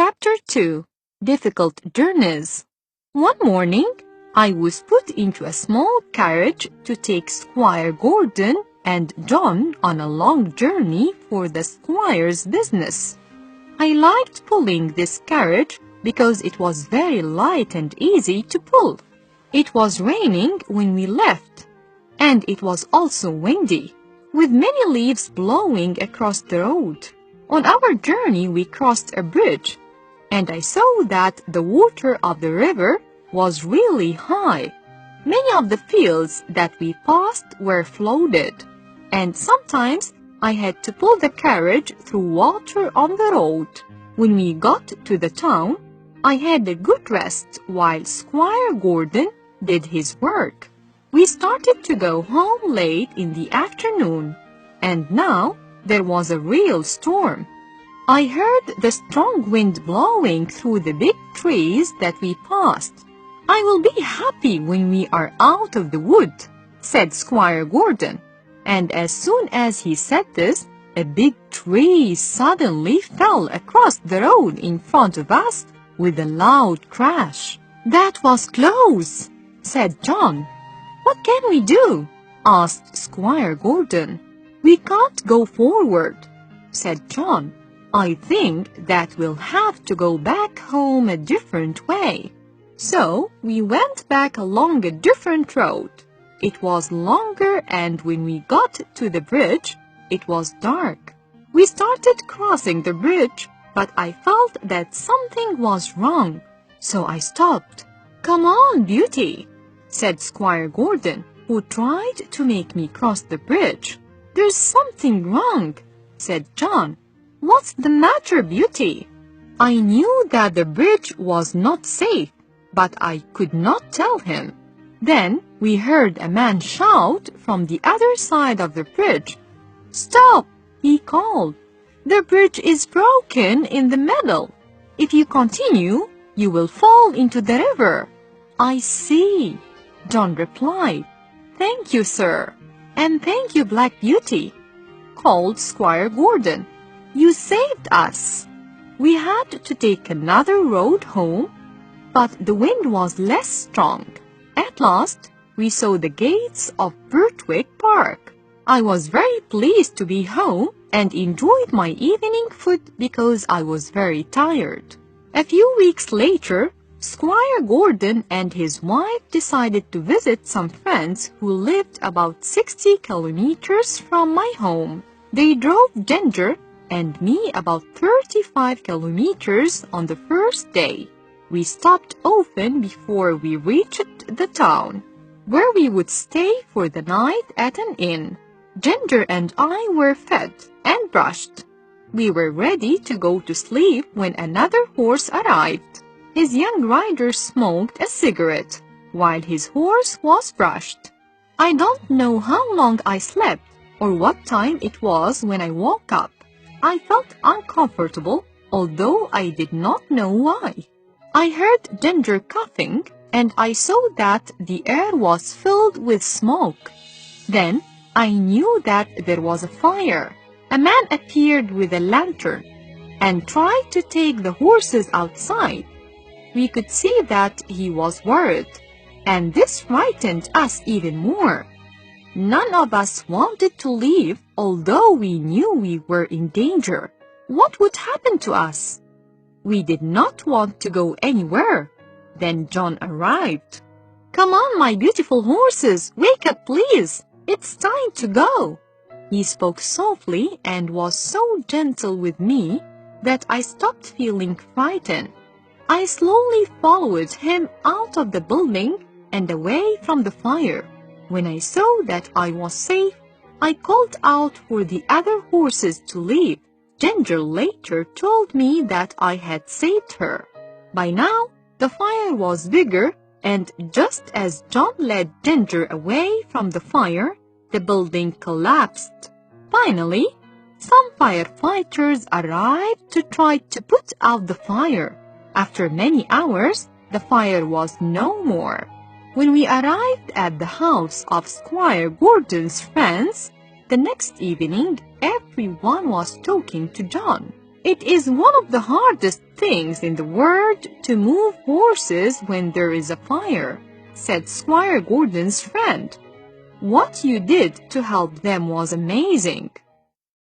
Chapter 2. Difficult Journeys. One morning, I was put into a small carriage to take Squire Gordon and John on a long journey for the squire's business. I liked pulling this carriage because it was very light and easy to pull. It was raining when we left, and it was also windy, with many leaves blowing across the road. On our journey we crossed a bridge, and I saw that the water of the river was really high. Many of the fields that we passed were flooded, and sometimes I had to pull the carriage through water on the road. When we got to the town, I had a good rest while Squire Gordon did his work. We started to go home late in the afternoon, and now there was a real storm. I heard the strong wind blowing through the big trees that we passed. "I will be happy when we are out of the wood," said Squire Gordon. And as soon as he said this, a big tree suddenly fell across the road in front of us with a loud crash. "That was close," said John. "What can we do?" asked Squire Gordon. "We can't go forward," said John. "I think that we'll have to go back home a different way." So we went back along a different road. It was longer, and when we got to the bridge, it was dark. We started crossing the bridge, but I felt that something was wrong, so I stopped. "Come on, Beauty," said Squire Gordon, who tried to make me cross the bridge. "There's something wrong," said John. "What's the matter, Beauty?" I knew that the bridge was not safe, but I could not tell him. Then we heard a man shout from the other side of the bridge. "Stop!" he called. "The bridge is broken in the middle. If you continue, you will fall into the river." "I see," John replied. "Thank you, sir." "And thank you, Black Beauty," called Squire Gordon. "You saved us." We had to take another road home, but the wind was less strong. At last, we saw the gates of Birtwick Park. I was very pleased to be home and enjoyed my evening food because I was very tired. A few weeks later, Squire Gordon and his wife decided to visit some friends who lived about 60 kilometers from my home. They drove Ginger and me about 35 kilometers on the first day. We stopped often before we reached the town, where we would stay for the night at an inn. Ginger and I were fed and brushed. We were ready to go to sleep when another horse arrived. His young rider smoked a cigarette while his horse was brushed. I don't know how long I slept or what time it was when I woke up. I felt uncomfortable, although I did not know why. I heard Ginger coughing, and I saw that the air was filled with smoke. Then I knew that there was a fire. A man appeared with a lantern and tried to take the horses outside. We could see that he was worried, and this frightened us even more. None of us wanted to leave, although we knew we were in danger. What would happen to us? We did not want to go anywhere. Then John arrived. "Come on, my beautiful horses, wake up, please. It's time to go." He spoke softly and was so gentle with me that I stopped feeling frightened. I slowly followed him out of the building and away from the fire. When I saw that I was safe, I called out for the other horses to leave. Ginger later told me that I had saved her. By now, the fire was bigger, and just as John led Ginger away from the fire, the building collapsed. Finally, some firefighters arrived to try to put out the fire. After many hours, the fire was no more. When we arrived at the house of Squire Gordon's friends, the next evening everyone was talking to John. It is one of the hardest things in the world to move horses when there is a fire, said Squire Gordon's friend. What you did to help them was amazing.